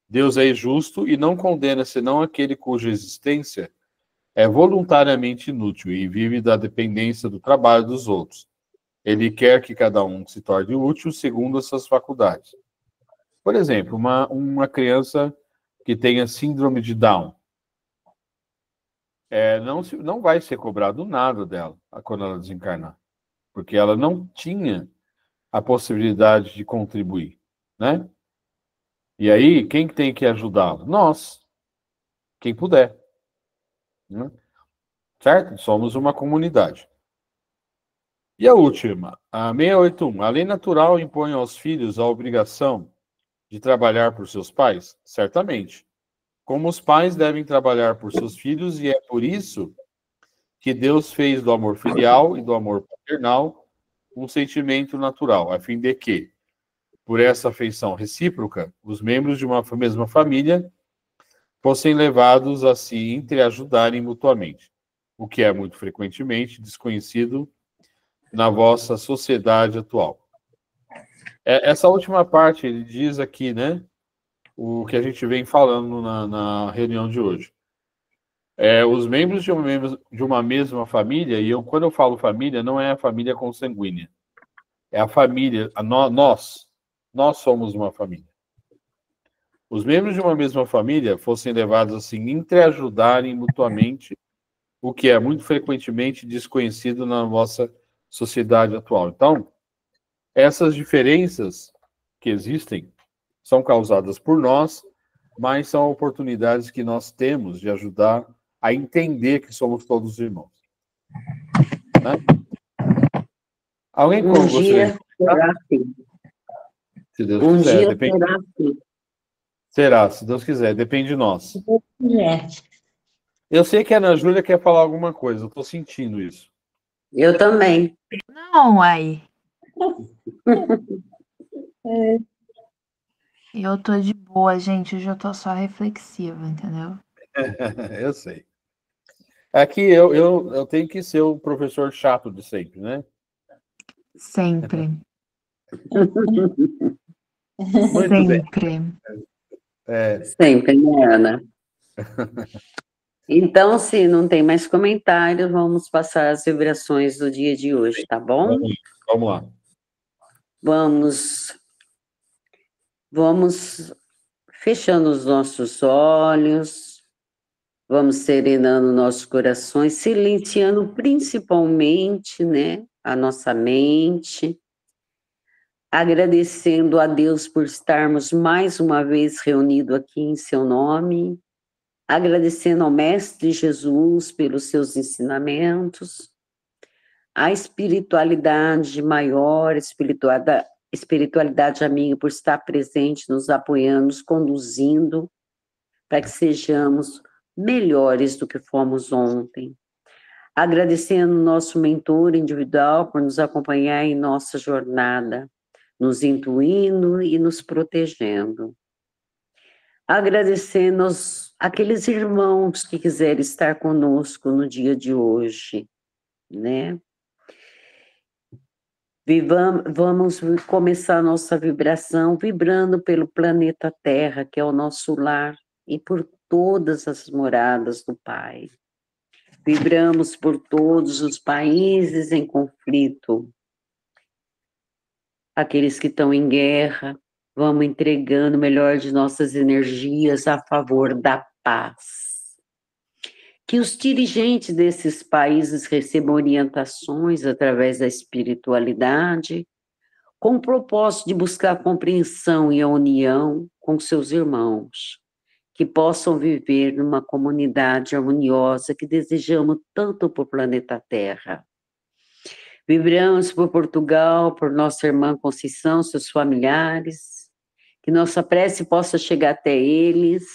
S1: Deus é justo e não condena senão aquele cuja existência é voluntariamente inútil e vive da dependência do trabalho dos outros. Ele quer que cada um se torne útil segundo as suas faculdades. Por exemplo, uma criança que tenha síndrome de Down, não vai ser cobrado nada dela quando ela desencarnar, porque ela não tinha a possibilidade de contribuir, né? E aí, quem tem que ajudá-la? Nós, quem puder, né? Certo? Somos uma comunidade. E a última, a 681. A lei natural impõe aos filhos a obrigação de trabalhar por seus pais? Certamente. Como os pais devem trabalhar por seus filhos, e é por isso que Deus fez do amor filial e do amor paternal um sentimento natural, a fim de que, por essa afeição recíproca, os membros de uma mesma família fossem levados a se entreajudarem mutuamente, o que é muito frequentemente desconhecido na vossa sociedade atual. Essa última parte, ele diz aqui, né, o que a gente vem falando na reunião de hoje. Os membros de uma mesma família, e quando eu falo família, não é a família consanguínea, é a família, nós somos uma família. Os membros de uma mesma família fossem levados a se entreajudarem mutuamente, o que é muito frequentemente desconhecido na nossa sociedade atual. Então, essas diferenças que existem são causadas por nós, mas são oportunidades que nós temos de ajudar a entender que somos todos irmãos. Né? Alguém gostaria de...
S3: será assim.
S1: Se Deus quiser.
S3: Será assim.
S1: Será, se Deus quiser. Depende de nós.
S2: É.
S1: Eu sei que a Ana Júlia quer falar alguma coisa. Eu estou sentindo isso.
S3: Eu também.
S4: Não, aí. Eu tô de boa, gente. Hoje eu tô só reflexiva, entendeu?
S1: Eu sei. Aqui eu tenho que ser o professor chato de sempre, né?
S4: Sempre.
S1: Muito bem.
S4: Sempre.
S3: Sempre, né, Ana? Então, se não tem mais comentários, vamos passar as vibrações do dia de hoje, tá bom?
S1: Vamos lá.
S3: Vamos fechando os nossos olhos, vamos serenando nossos corações, silenciando principalmente, né, a nossa mente, agradecendo a Deus por estarmos mais uma vez reunidos aqui em seu nome, agradecendo ao Mestre Jesus pelos seus ensinamentos, a espiritualidade maior, espiritualidade amiga por estar presente, nos apoiando, nos conduzindo, para que sejamos melhores do que fomos ontem. Agradecendo o nosso mentor individual por nos acompanhar em nossa jornada, nos intuindo e nos protegendo. Agradecendo aqueles irmãos que quiserem estar conosco no dia de hoje, né? Vamos começar a nossa vibração vibrando pelo planeta Terra, que é o nosso lar, e por todas as moradas do Pai. Vibramos por todos os países em conflito, aqueles que estão em guerra, vamos entregando o melhor de nossas energias a favor da paz. Que os dirigentes desses países recebam orientações através da espiritualidade, com o propósito de buscar a compreensão e a união com seus irmãos, que possam viver numa comunidade harmoniosa que desejamos tanto para o planeta Terra. Vibramos por Portugal, por nossa irmã Conceição, seus familiares, que nossa prece possa chegar até eles,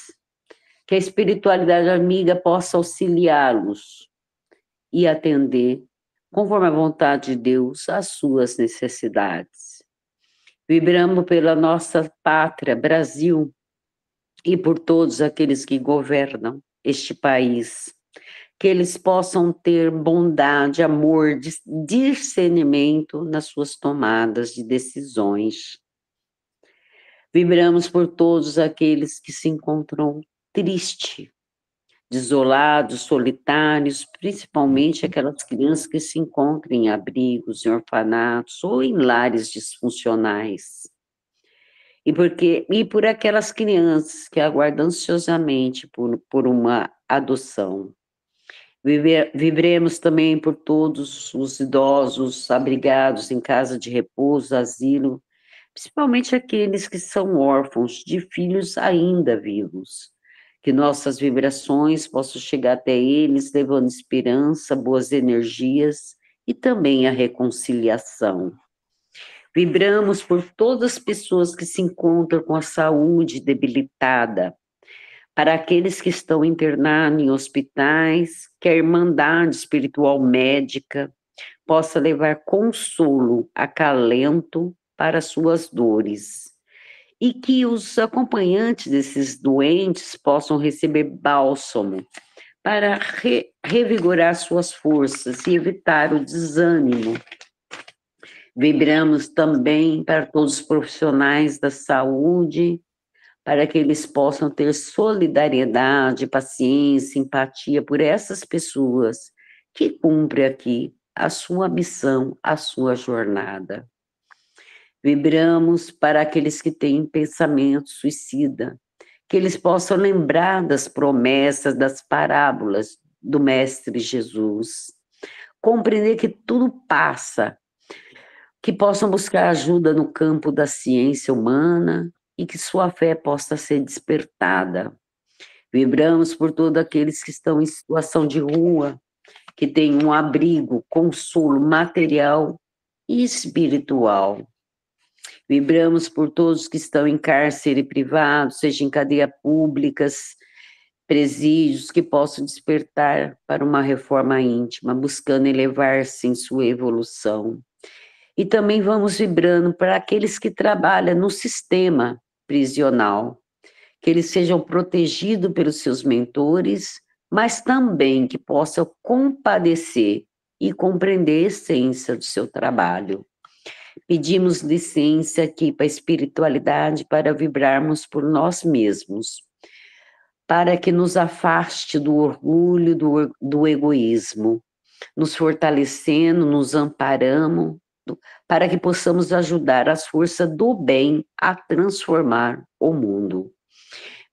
S3: que a espiritualidade amiga possa auxiliá-los e atender, conforme a vontade de Deus, às suas necessidades. Vibramos pela nossa pátria, Brasil, e por todos aqueles que governam este país, que eles possam ter bondade, amor, discernimento nas suas tomadas de decisões. Vibramos por todos aqueles que se encontram tristes, desolados, solitários, principalmente aquelas crianças que se encontram em abrigos, em orfanatos ou em lares disfuncionais. E por aquelas crianças que aguardam ansiosamente por uma adoção. Vibremos também por todos os idosos abrigados em casa de repouso, asilo, principalmente aqueles que são órfãos de filhos ainda vivos. Que nossas vibrações possam chegar até eles, levando esperança, boas energias e também a reconciliação. Vibramos por todas as pessoas que se encontram com a saúde debilitada, para aqueles que estão internados em hospitais, que a Irmandade Espiritual Médica possa levar consolo, acalento para suas dores. E que os acompanhantes desses doentes possam receber bálsamo para revigorar suas forças e evitar o desânimo. Vibramos também para todos os profissionais da saúde, para que eles possam ter solidariedade, paciência, empatia por essas pessoas que cumprem aqui a sua missão, a sua jornada. Vibramos para aqueles que têm pensamento suicida, que eles possam lembrar das promessas, das parábolas do Mestre Jesus, compreender que tudo passa, que possam buscar ajuda no campo da ciência humana e que sua fé possa ser despertada. Vibramos por todos aqueles que estão em situação de rua, que têm um abrigo, consolo material e espiritual. Vibramos por todos que estão em cárcere privado, seja em cadeia públicas, presídios, que possam despertar para uma reforma íntima, buscando elevar-se em sua evolução. E também vamos vibrando para aqueles que trabalham no sistema prisional, que eles sejam protegidos pelos seus mentores, mas também que possa compadecer e compreender a essência do seu trabalho. Pedimos licença aqui para a espiritualidade para vibrarmos por nós mesmos, para que nos afaste do orgulho, do egoísmo, nos fortalecendo, nos amparando, para que possamos ajudar as forças do bem a transformar o mundo.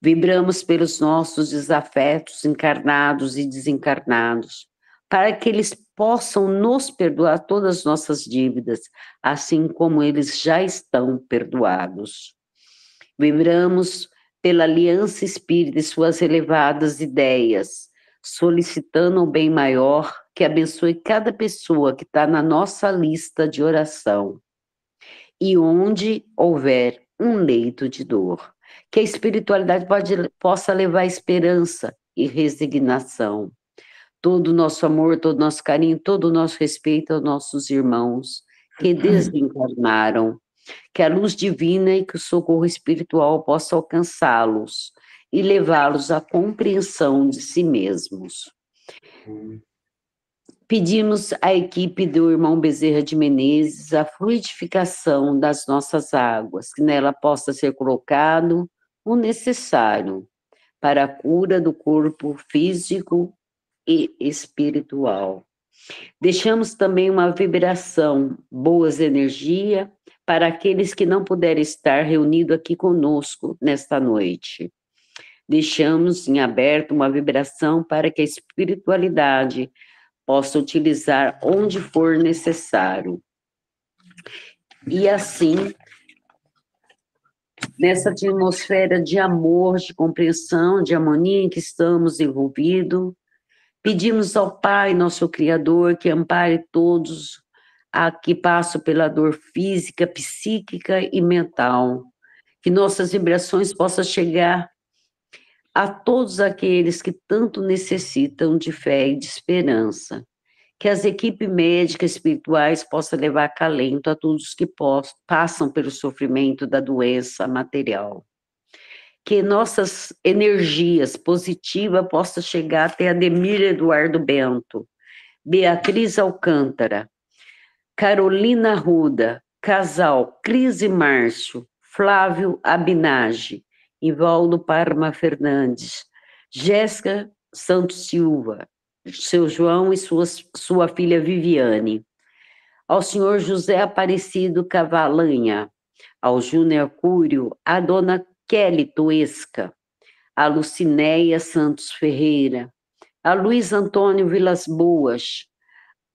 S3: Vibramos pelos nossos desafetos encarnados e desencarnados, para que eles possam nos perdoar todas as nossas dívidas, assim como eles já estão perdoados. Vibramos pela aliança espírita e suas elevadas ideias, solicitando o bem maior que abençoe cada pessoa que está na nossa lista de oração. E onde houver um leito de dor, que a espiritualidade possa levar esperança e resignação. Todo o nosso amor, todo o nosso carinho, todo o nosso respeito aos nossos irmãos que desencarnaram. Que a luz divina e que o socorro espiritual possa alcançá-los e levá-los à compreensão de si mesmos. Pedimos à equipe do irmão Bezerra de Menezes a fluidificação das nossas águas, que nela possa ser colocado o necessário para a cura do corpo físico e espiritual. Deixamos também uma vibração, boas energias, para aqueles que não puderem estar reunidos aqui conosco nesta noite. Deixamos em aberto uma vibração para que a espiritualidade possa utilizar onde for necessário. E assim, nessa atmosfera de amor, de compreensão, de harmonia em que estamos envolvidos, pedimos ao Pai, nosso Criador, que ampare todos a que passam pela dor física, psíquica e mental, que nossas vibrações possam chegar a todos aqueles que tanto necessitam de fé e de esperança, que as equipes médicas espirituais possam levar acalento a todos que passam pelo sofrimento da doença material, que nossas energias positivas possam chegar até Ademir Eduardo Bento, Beatriz Alcântara, Carolina Arruda, Casal, Cris e Márcio, Flávio Abinage, Ivaldo Parma Fernandes, Jéssica Santos Silva, seu João e sua filha Viviane, ao senhor José Aparecido Cavalanha, ao Júnior Cúrio, à dona Kelly Toesca, a Lucinéia Santos Ferreira, a Luiz Antônio Vilas Boas,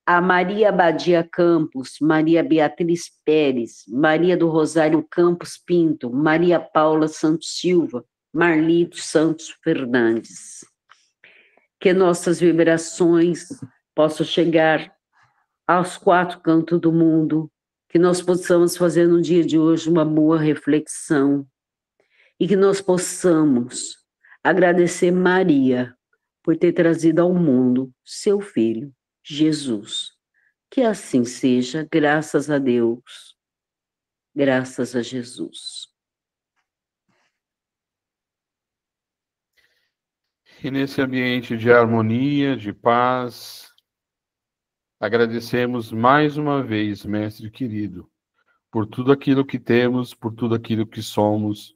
S3: a Maria Badia Campos, Maria Beatriz Pérez, Maria do Rosário Campos Pinto, Maria Paula Santos Silva, Marlito Santos Fernandes. Que nossas vibrações possam chegar aos quatro cantos do mundo, que nós possamos fazer no dia de hoje uma boa reflexão e que nós possamos agradecer Maria por ter trazido ao mundo seu filho, Jesus. Que assim seja, graças a Deus, graças a Jesus.
S1: E nesse ambiente de harmonia, de paz, agradecemos mais uma vez, Mestre querido, por tudo aquilo que temos, por tudo aquilo que somos,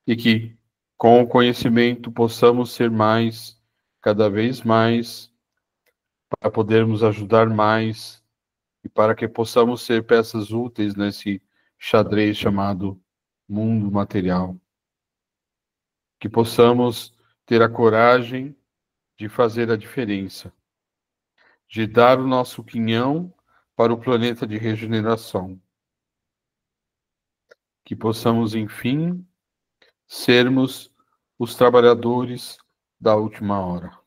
S1: e que com o conhecimento possamos ser mais, cada vez mais, para podermos ajudar mais e para que possamos ser peças úteis nesse xadrez chamado mundo material. Que possamos ter a coragem de fazer a diferença, de dar o nosso quinhão para o planeta de regeneração. Que possamos, enfim, sermos os trabalhadores da última hora.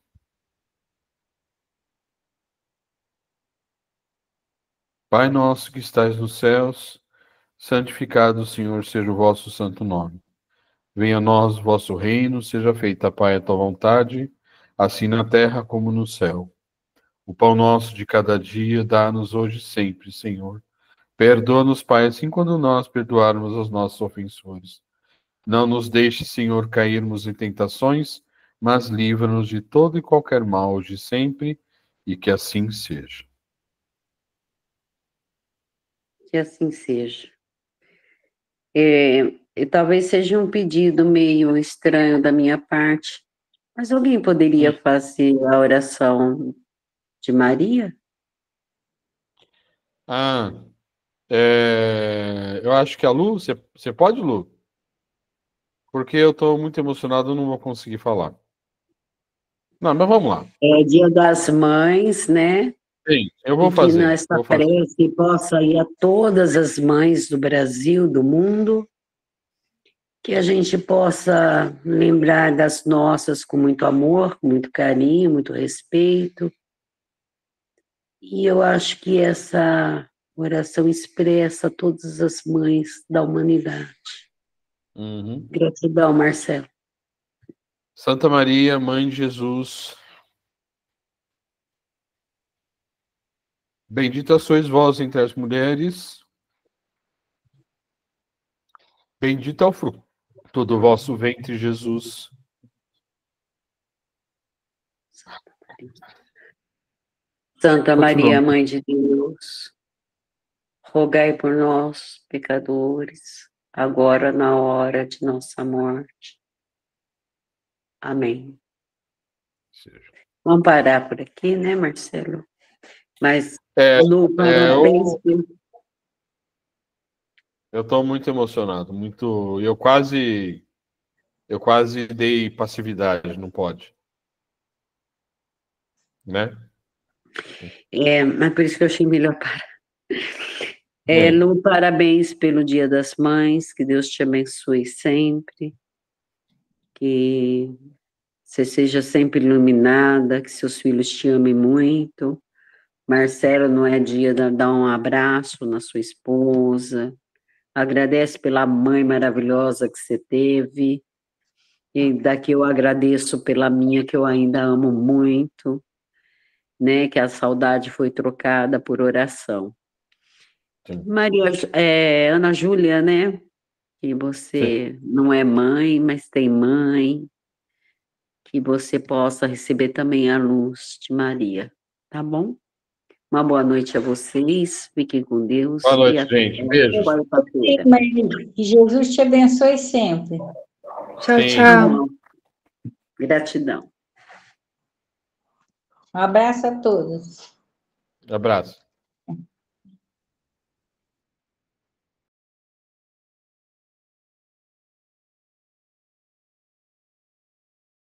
S1: Pai nosso que estais nos céus, santificado, Senhor, seja o vosso santo nome. Venha a nós o vosso reino, seja feita, Pai, a tua vontade, assim na terra como no céu. O pão nosso de cada dia dá-nos hoje sempre, Senhor. Perdoa-nos, Pai, assim quando nós perdoarmos aos nossos ofensores. Não nos deixe, Senhor, cairmos em tentações, mas livra-nos de todo e qualquer mal hoje e sempre, e que assim seja.
S3: Que assim seja. E talvez seja um pedido meio estranho da minha parte, mas alguém poderia fazer a oração de Maria?
S1: Ah, eu acho que a Lu, você pode, Lu? Porque eu estou muito emocionado, eu não vou conseguir falar. Não, mas vamos lá.
S3: É Dia das Mães, né?
S1: Sim, eu
S3: E
S1: vou
S3: que
S1: fazer.
S3: nessa prece possa ir a todas as mães do Brasil, do mundo, que a gente possa lembrar das nossas com muito amor, com muito carinho, muito respeito. E eu acho que essa oração expressa todas as mães da humanidade.
S1: Uhum.
S3: Gratidão, Marcelo.
S1: Santa Maria, Mãe de Jesus, bendita sois vós entre as mulheres, bendito é o fruto do vosso ventre, Jesus.
S3: Santa Maria,
S1: Continuamos.
S3: Mãe de Deus, rogai por nós, pecadores, agora na hora de nossa morte. Amém. Vamos parar por aqui, né, Marcelo? Mas, Lu, parabéns.
S1: Eu estou muito emocionado, muito. Eu quase dei passividade, não pode, né?
S3: Mas por isso que eu achei melhor parar.
S1: Bem,
S3: Lu, parabéns pelo Dia das Mães, que Deus te abençoe sempre, que você seja sempre iluminada, que seus filhos te amem muito. Marcelo, não é dia de dar um abraço na sua esposa. Agradece pela mãe maravilhosa que você teve. E daqui eu agradeço pela minha, que eu ainda amo muito, né? Que a saudade foi trocada por oração.
S1: sim.
S3: Ana Júlia, né? Que você não é mãe, mas tem mãe. Que você possa receber também a luz de Maria, tá bom? Uma boa noite a vocês, fiquem com Deus.
S1: Boa
S3: E
S1: noite,
S3: até
S1: gente. Beijos.
S3: quarta-feira.
S2: Que Jesus te abençoe sempre.
S4: Tchau,
S1: Sim.
S4: tchau.
S3: Gratidão.
S2: Um abraço a todos.
S1: Abraço.